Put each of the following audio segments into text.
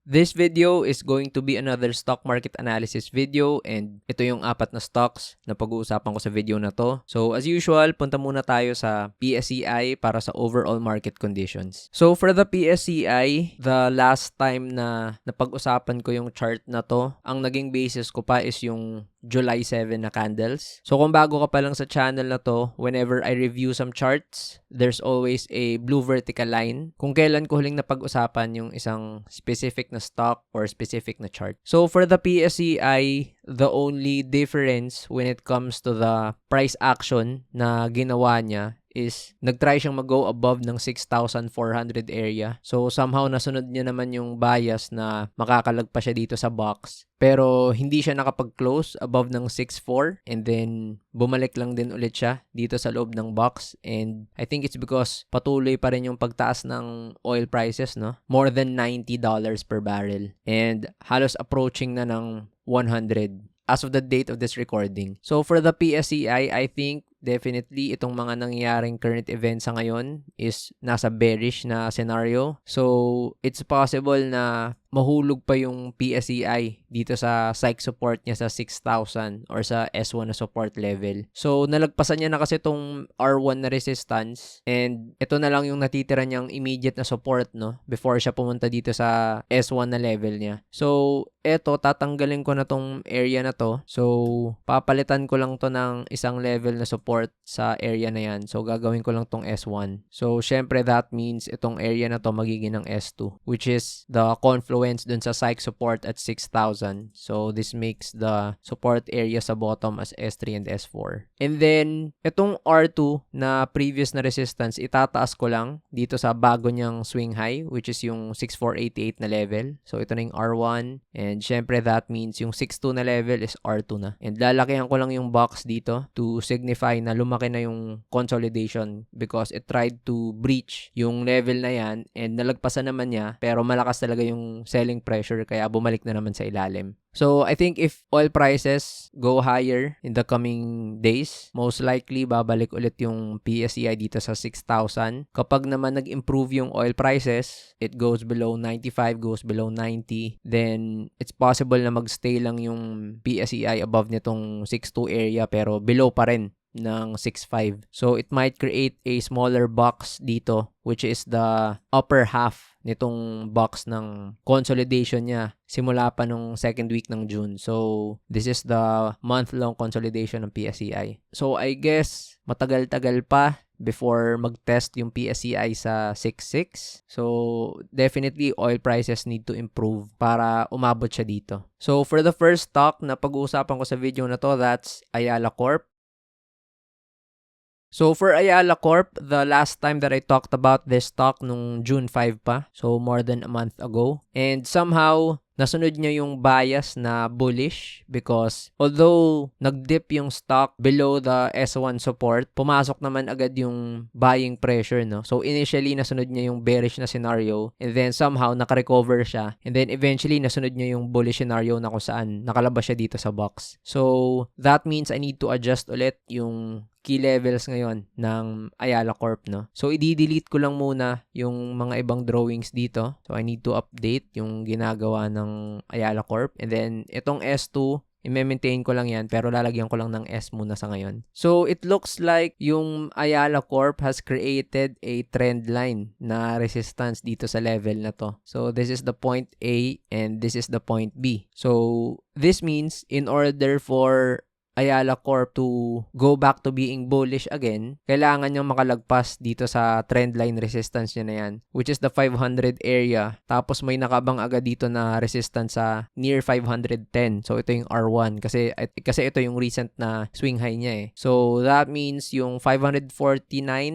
This video is going to be another stock market analysis video and ito yung 4 na stocks na pag-uusapan ko sa video na to. So as usual, punta muna tayo sa PSEI para sa overall market conditions. So for the PSEI, the last time na napag-usapan ko yung chart na to, ang naging basis ko pa is yung July 7 na candles. So kung bago ka pa lang sa channel na to, whenever I review some charts, there's always a blue vertical line kung kailan ko huling napag-usapan yung isang specific na stock or specific na chart. So for the PSEI, the only difference when it comes to the price action na ginawa niya is nag-try siyang mag-go above ng 6,400 area. So somehow nasunod niya naman yung bias na makakalagpas siya dito sa box. Pero hindi siya nakapag-close above ng 6,400 and then bumalik lang din ulit siya dito sa loob ng box. And I think it's because patuloy pa rin yung pagtaas ng oil prices, no? More than $90 per barrel. And halos approaching na ng 100 as of the date of this recording. So for the PSEI, I think definitely itong mga nangyayaring current events sa ngayon is nasa bearish na scenario. So it's possible na mahulog pa yung PSEI dito sa psych support niya sa 6,000 or sa S1 na support level. So nalagpasan niya na kasi itong R1 na resistance and ito na lang yung natitira niyang immediate na support, no, before siya pumunta dito sa S1 na level niya. So eto, tatanggalin ko na tong area na to. So papalitan ko lang to ng isang level na support sa area na yan. So gagawin ko lang tong S1. So syempre that means itong area na to magiging ng S2, which is the confluence dun sa psych support at 6,000. So this makes the support area sa bottom as S3 and S4. And then itong R2 na previous na resistance, itataas ko lang dito sa bago niyang swing high, which is yung 6,488 na level. So ito na yung R1 and syempre that means yung 6,2 na level is R2 na. And lalakihan ko lang yung box dito to signify na lumaki na yung consolidation because it tried to breach yung level na yan and nalagpasan naman niya pero malakas talaga yung selling pressure kaya bumalik na naman sa ilalim. So I think if oil prices go higher in the coming days, most likely babalik ulit yung PSEI dito sa 6,000. Kapag naman nag-improve yung oil prices, it goes below 95, goes below 90, then it's possible na magstay lang yung PSEI above nitong 6,2 area pero below pa rin ng 6.5. So it might create a smaller box dito which is the upper half nitong box ng consolidation niya simula pa nung second week ng June. So this is the month-long consolidation ng PSEI. So I guess matagal-tagal pa before mag-test yung PSEI sa 6.6. So definitely oil prices need to improve para umabot siya dito. So for the first stock na pag-uusapan ko sa video na to, that's Ayala Corp. So for Ayala Corp, the last time that I talked about this stock nung June 5 pa, so more than a month ago. And somehow, nasunod niya yung bias na bullish because although nag-dip yung stock below the S1 support, pumasok naman agad yung buying pressure, no? So initially, nasunod niya yung bearish na scenario and then somehow naka-recover siya and then eventually nasunod niya yung bullish scenario na kung saan nakalabas siya dito sa box. So that means I need to adjust ulit yung key levels ngayon ng Ayala Corp, no? So, i-delete ko lang muna yung mga ibang drawings dito. So, I need to update yung ginagawa ng Ayala Corp. And then, itong S2, i-maintain ko lang yan, pero lalagyan ko lang ng S muna sa ngayon. So, it looks like yung Ayala Corp has created a trend line na resistance dito sa level na to. So, this is the point A and this is the point B. So, this means in order for Ayala Corp to go back to being bullish again, kailangan niyang makalagpas dito sa trendline resistance niya na yan, which is the 500 area. Tapos may nakabang agad dito na resistance sa near 510. So ito yung R1 kasi ito yung recent na swing high niya eh. So that means yung 549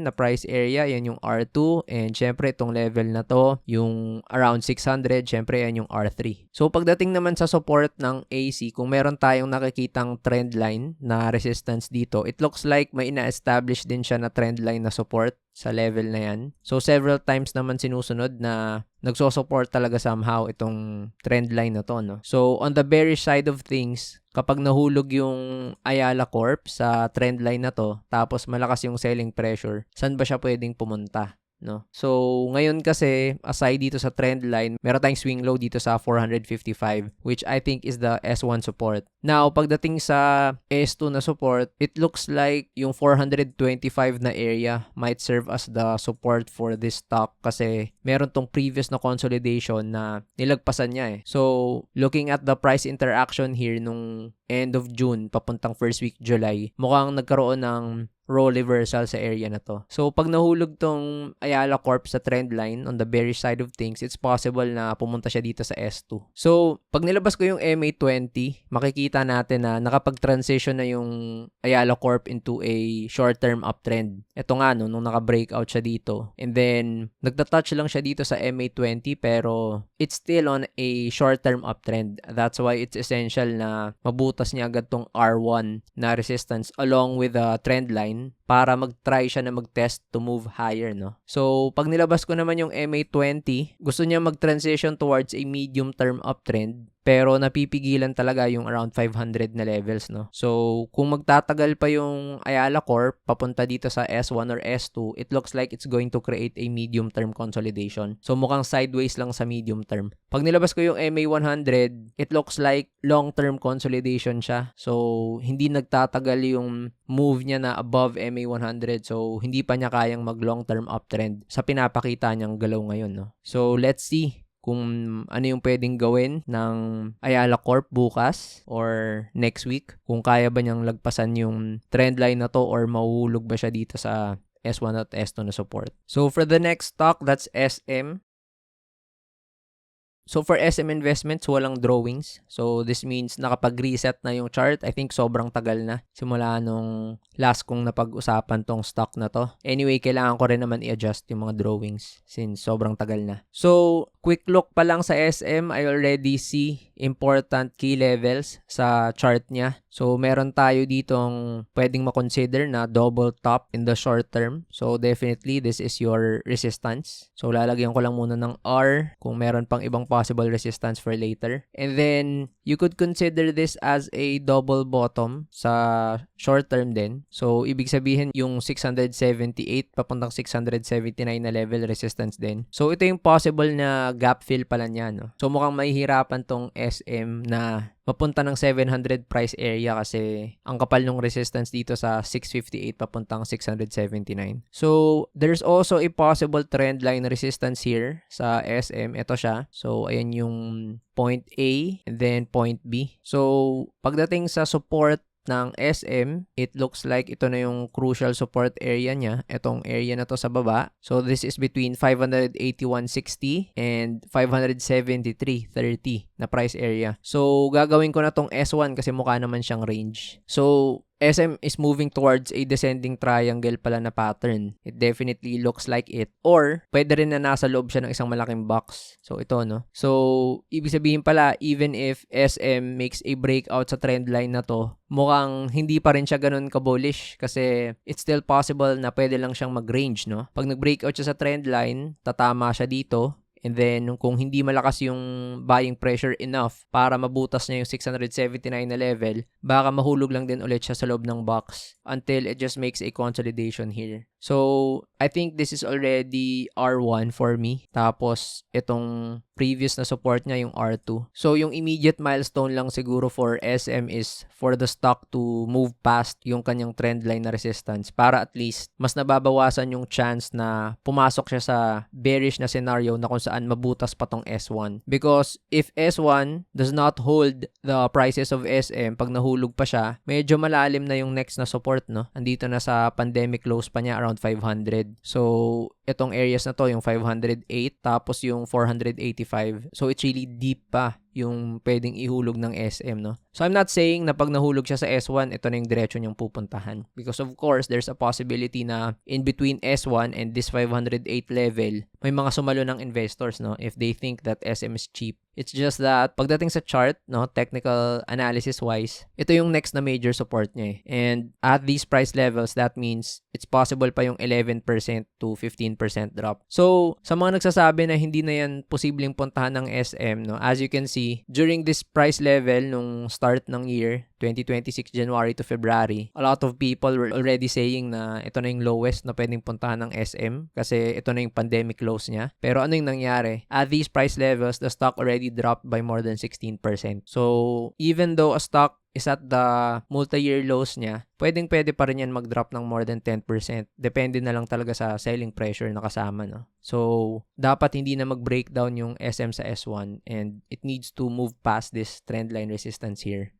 na price area, yan yung R2 and syempre itong level na to, yung around 600, syempre yan yung R3. So pagdating naman sa support ng AC, kung meron tayong nakikitang trend line na resistance dito, it looks like may ina-establish din siya na trend line na support sa level na yan. So several times naman sinusunod na nagso-support talaga somehow itong trend line na to, no? So on the bearish side of things, kapag nahulog yung Ayala Corp sa trend line na to, tapos malakas yung selling pressure, saan ba siya pwedeng pumunta? no? So, ngayon kasi, aside dito sa trend line, meron tayong swing low dito sa 455, which I think is the S1 support. Now, pagdating sa S2 na support, it looks like yung 425 na area might serve as the support for this stock kasi meron tong previous na consolidation na nilagpasan niya eh. So, looking at the price interaction here nung end of June papuntang first week July, mukhang nagkaroon ng role reversal sa area na to. So, pag nahulog tong Ayala Corp sa trend line on the bearish side of things, it's possible na pumunta siya dito sa S2. So, pag nilabas ko yung MA20, makikita natin na nakapag-transition na yung Ayala Corp into a short-term uptrend. Ito nga, no, nung naka-breakout siya dito. And then, nagtatouch lang siya dito sa MA20 pero it's still on a short-term uptrend. That's why it's essential na mabutas niya agad tong R1 na resistance along with the trend line para mag-try siya na mag-test to move higher, no? So, pag nilabas ko naman yung MA20, gusto niya mag-transition towards a medium-term uptrend pero napipigilan talaga yung around 500 na levels, no? So, kung magtatagal pa yung Ayala Corp papunta dito sa S1 or S2, it looks like it's going to create a medium-term consolidation. So, mukhang sideways lang sa medium term. Pag nilabas ko yung MA100, it looks like long-term consolidation siya. So, hindi nagtatagal yung move niya na above MA100. So, hindi pa niya kayang mag-long-term uptrend sa pinapakita niyang galaw ngayon, no? So, let's see kung ano yung pwedeng gawin ng Ayala Corp bukas or next week. Kung kaya ba niyang lagpasan yung trend line na to or mahuhulog ba siya dito sa S1 at S2 na support. So, for the next stock, that's SM. So, for SM Investments, walang drawings. So, this means nakapag-reset na yung chart. I think sobrang tagal na simula nung last kong napag-usapan tong stock na to. Anyway, kailangan ko rin naman i-adjust yung mga drawings since sobrang tagal na. So, quick look pa lang sa SM, I already see important key levels sa chart niya. So, meron tayo ditong pwedeng makonsider na double top in the short term. So, definitely, this is your resistance. So, lalagyan ko lang muna ng R kung meron pang ibang possible resistance for later. And then, you could consider this as a double bottom sa short term din. So, ibig sabihin yung 678 papuntang 679 na level resistance din. So, ito yung possible na gap fill pala niya, no? So, mukhang mahihirapan tong SM na mapunta ng 700 price area kasi ang kapal ng resistance dito sa 658 papuntang 679. So, there's also a possible trend line resistance here sa SM. Ito siya. So, ayan yung point A and then point B. So, pagdating sa support ng SM, it looks like ito na yung crucial support area niya. Itong area na to sa baba. So, this is between 581.60 and 573.30 na price area. So, gagawin ko na tong S1 kasi mukha naman siyang range. So, SM is moving towards a descending triangle pala na pattern. It definitely looks like it. Or, pwede rin na nasa loob siya ng isang malaking box. So, ito, no? So, ibig sabihin pala, even if SM makes a breakout sa trend line na to, mukhang hindi pa rin siya ganun ka-bullish kasi it's still possible na pwede lang siyang mag-range, no? Pag nag-breakout siya sa trend line, tatama siya dito. And then, kung hindi malakas yung buying pressure enough para mabutas niya yung 679 na level, baka mahulog lang din ulit siya sa loob ng box until it just makes a consolidation here. So, I think this is already R1 for me. Tapos, itong previous na support niya, yung R2. So, yung immediate milestone lang siguro for SM is for the stock to move past yung kanyang trend line na resistance para at least mas nababawasan yung chance na pumasok siya sa bearish na scenario na kung saan mabutas pa tong S1. Because if S1 does not hold the prices of SM, pag nahulog pa siya, medyo malalim na yung next na support, no? Andito na sa pandemic lows pa niya, around 500. So, itong areas na to, yung 508, tapos yung 485. So, it's really deep pa yung pwedeng ihulog ng SM, no? So, I'm not saying na pag nahulog siya sa S1, ito na yung diretso niyang pupuntahan. Because of course, there's a possibility na in between S1 and this 508 level, may mga sumalo ng investors, no? If they think that SM is cheap. It's just that pagdating sa chart, no, technical analysis wise, ito yung next na major support niya eh. And at these price levels, that means it's possible pa yung 11% to 15% drop. So, sa mga nagsasabi na hindi na yan posibleng puntahan ng SM, no, as you can see, during this price level nung start ng year, 2026 January to February, a lot of people were already saying na ito na yung lowest na pwedeng puntahan ng SM kasi ito na yung pandemic lows niya. Pero ano yung nangyari? At these price levels, the stock already dropped by more than 16%. So, even though a stock is at the multi-year lows niya, pwede pa rin yan mag-drop ng more than 10%. Depende na lang talaga sa selling pressure na kasama, no? So, dapat hindi na mag-breakdown yung SM sa S1 and it needs to move past this trendline resistance here.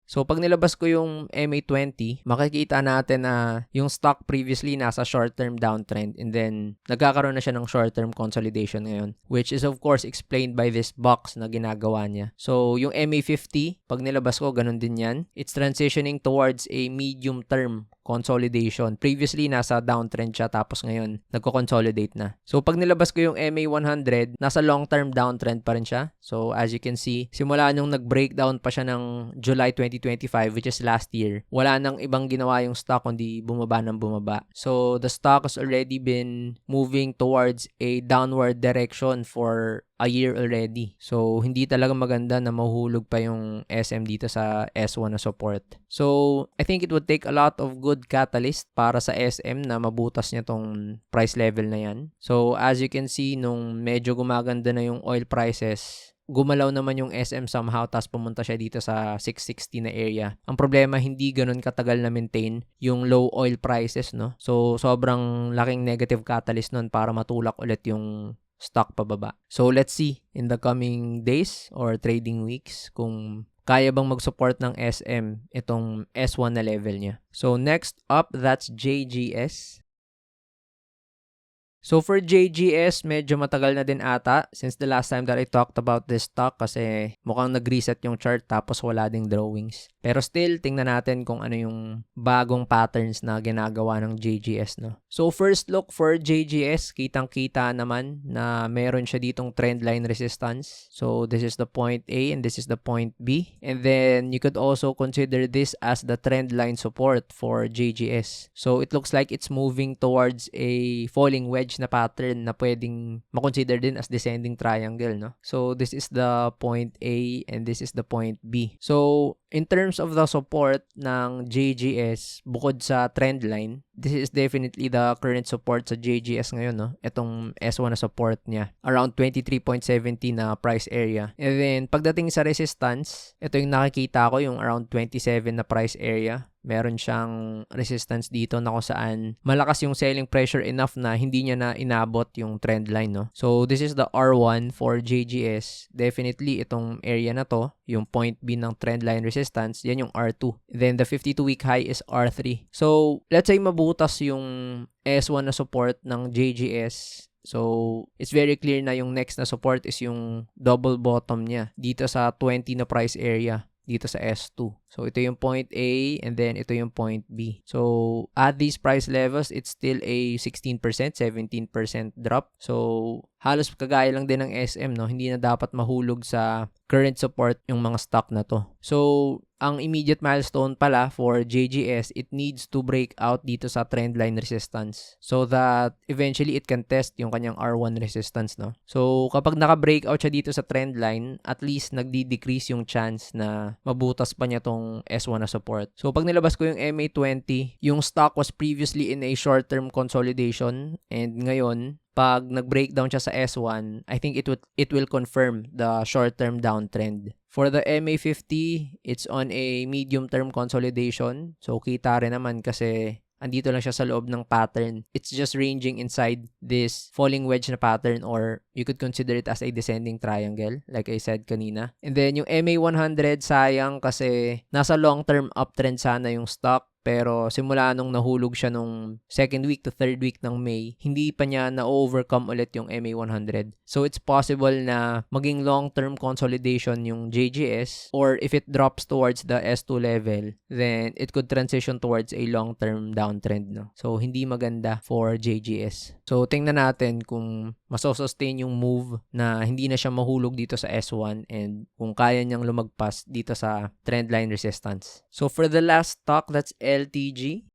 So, pag nilabas ko yung MA20, makikita natin na yung stock previously nasa short-term downtrend and then nagkakaroon na siya ng short-term consolidation ngayon, which is of course explained by this box na ginagawa niya. So, yung MA50, pag nilabas ko, ganun din yan. It's transitioning towards a medium-term consolidation. Previously, nasa downtrend siya tapos ngayon, nagko-consolidate na. So, pag nilabas ko yung MA100, nasa long-term downtrend pa rin siya. So, as you can see, simula nung nag-breakdown pa siya ng July 2025, which is last year, wala nang ibang ginawa yung stock kundi bumaba ng bumaba. So, the stock has already been moving towards a downward direction for a year already. So, hindi talaga maganda na mahuhulog pa yung SM dito sa S1 na support. So, I think it would take a lot of good catalyst para sa SM na mabutas niya tong price level na yan. So, as you can see, nung medyo gumaganda na yung oil prices, gumalaw naman yung SM somehow tapos pumunta siya dito sa 660 na area. Ang problema, hindi ganun katagal na maintain yung low oil prices, no? So, sobrang laking negative catalyst nun para matulak ulit yung stock pababa. So, let's see in the coming days or trading weeks kung kaya bang mag-support ng SM itong S1 na level niya. So, next up, that's JGS. So, for JGS, medyo matagal na din ata since the last time that I talked about this stock kasi mukhang nag-reset yung chart tapos wala ding drawings. Pero still, tingnan natin kung ano yung bagong patterns na ginagawa ng JGS, no? So, first look for JGS, kitang-kita naman na meron siya ditong trendline resistance. So, this is the point A and this is the point B. And then, you could also consider this as the trendline support for JGS. So, it looks like it's moving towards a falling wedge na pattern na pwedeng makonsider din as descending triangle, no? So, this is the point A and this is the point B. So, in terms of the support ng JGS, bukod sa trend line, this is definitely the current support sa JGS ngayon, no? Itong S1 na support niya. Around 23.70 na price area. And then, pagdating sa resistance, ito yung nakikita ko, yung around 27 na price area. Meron siyang resistance dito na kung saan malakas yung selling pressure enough na hindi niya na inabot yung trend line, no? So, this is the R1 for JGS. Definitely, itong area na to, yung point B ng trend line resistance, yan yung R2. Then, the 52-week high is R3. So, let's say mabutas yung S1 na support ng JGS. So, it's very clear na yung next na support is yung double bottom niya dito sa 20 na price area dito sa S2. So, ito yung point A and then ito yung point B. So, at these price levels, it's still a 16%, 17% drop. So, halos kagaya lang din ng SM, no? Hindi na dapat mahulog sa current support yung mga stock na to. So, ang immediate milestone pala for JGS, it needs to break out dito sa trendline resistance so that eventually it can test yung kanyang R1 resistance, no? So, kapag naka-breakout siya dito sa trendline, at least nagdi-decrease yung chance na mabutas pa niya tong S1 na support. So, pag nilabas ko yung MA20, yung stock was previously in a short-term consolidation and ngayon, pag nag-breakdown siya sa S1, I think it will confirm the short-term downtrend. For the MA50, it's on a medium-term consolidation. So, kita rin naman kasi andito lang siya sa loob ng pattern. It's just ranging inside this falling wedge na pattern or you could consider it as a descending triangle, like I said kanina. And then, yung MA100, sayang kasi nasa long-term uptrend sana yung stock. pero simula nung nahulog siya nung second week to third week ng May, hindi pa niya na-overcome ulit yung MA100. So it's possible na maging long-term consolidation yung JGS, or if it drops towards the S2 level, then it could transition towards a long-term downtrend, no? So hindi maganda for JGS. So tingnan natin kung masosustain yung move na hindi na siya mahulog dito sa S1 and kung kaya niyang lumagpas dito sa trendline resistance. So for the last stock, that's LTG.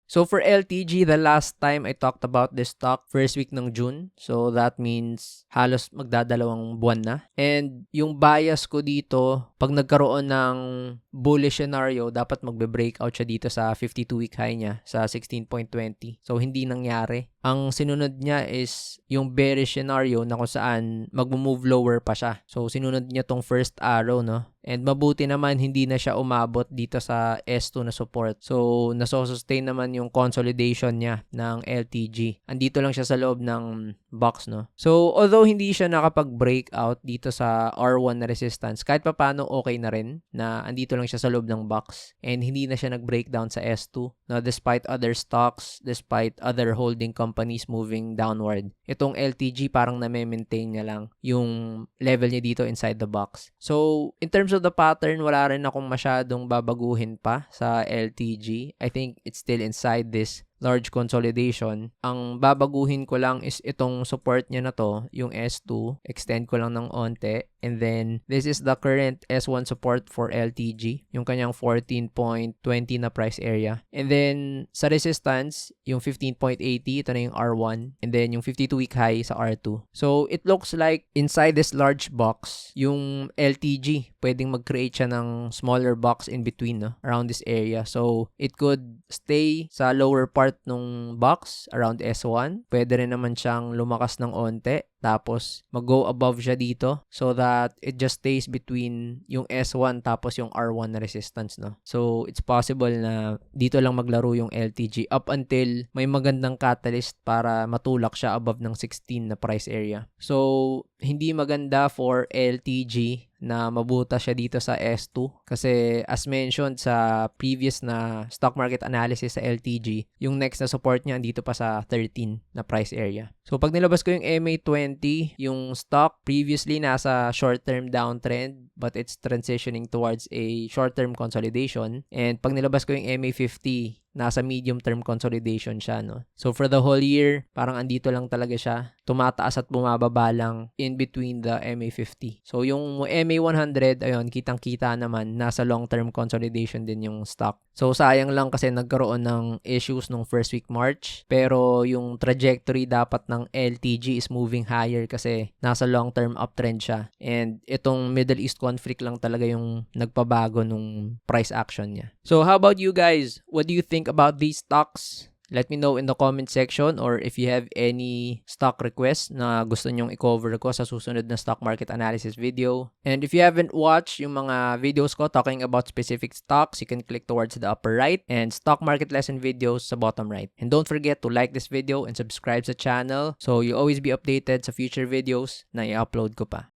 So for LTG, the last time I talked about this stock, first week ng June. So that means halos magdadalawang buwan na. And yung bias ko dito, pag nagkaroon ng bullish scenario, dapat magbe-breakout siya dito sa 52-week high niya sa 16.20. So hindi nangyari. Ang sinunod niya is yung bearish scenario na kung saan mag-move lower pa siya. So sinunod niya tong first arrow, no? And mabuti naman hindi na siya umabot dito sa S2 na support. So nasosustain naman yung consolidation niya ng LTG. Andito lang siya sa loob ng box, no? So although hindi siya nakapag-breakout dito sa R1 na resistance, kahit pa paano okay na rin na andito lang siya sa loob ng box and hindi na siya nag-breakdown sa S2. Now, despite other stocks, despite other holding companies moving downward, itong LTG parang na-maintain niya lang yung level niya dito inside the box. So in terms of the pattern, wala rin akong masyadong babaguhin pa sa LTG. I think it's still inside this large consolidation. Ang babaguhin ko lang is itong support niya na to, yung S2. Extend ko lang ng onte. And then, this is the current S1 support for LTG. Yung kanyang 14.20 na price area. And then, sa resistance, yung 15.80, ito na yung R1. And then, yung 52-week high sa R2. So, it looks like inside this large box, yung LTG, pwedeng mag-create siya ng smaller box in between, no? Around this area. So, it could stay sa lower part nung box around S1. Pwede rin naman siyang lumakas ng onte. Tapos, mag-go above siya dito so that it just stays between yung S1 tapos yung R1 na resistance, no? So, it's possible na dito lang maglaro yung LTG up until may magandang catalyst para matulak siya above ng 16 na price area. So, hindi maganda for LTG na mabuta siya dito sa S2 kasi as mentioned sa previous na stock market analysis sa LTG, yung next na support niya dito pa sa 13 na price area. So pag nilabas ko yung MA20, yung stock previously nasa short-term downtrend but it's transitioning towards a short-term consolidation, and pag nilabas ko yung MA50, nasa medium-term consolidation siya, no? So for the whole year, parang andito lang talaga siya. Tumataas at bumababa lang in between the MA50. So yung MA100, ayun, kitang-kita naman, nasa long-term consolidation din yung stock. So sayang lang kasi nagkaroon ng issues nung first week March, pero yung trajectory dapat ng LTG is moving higher kasi nasa long-term uptrend siya. And itong Middle East conflict lang talaga yung nagpabago nung price action niya. So how about you guys? What do you think about these stocks? Let me know in the comment section, or if you have any stock requests na gusto nyong i-cover ko sa susunod na stock market analysis video. And if you haven't watched yung mga videos ko talking about specific stocks, you can click towards the upper right, and stock market lesson videos sa bottom right. And don't forget to like this video and subscribe sa channel so you'll always be updated sa future videos na i-upload ko pa.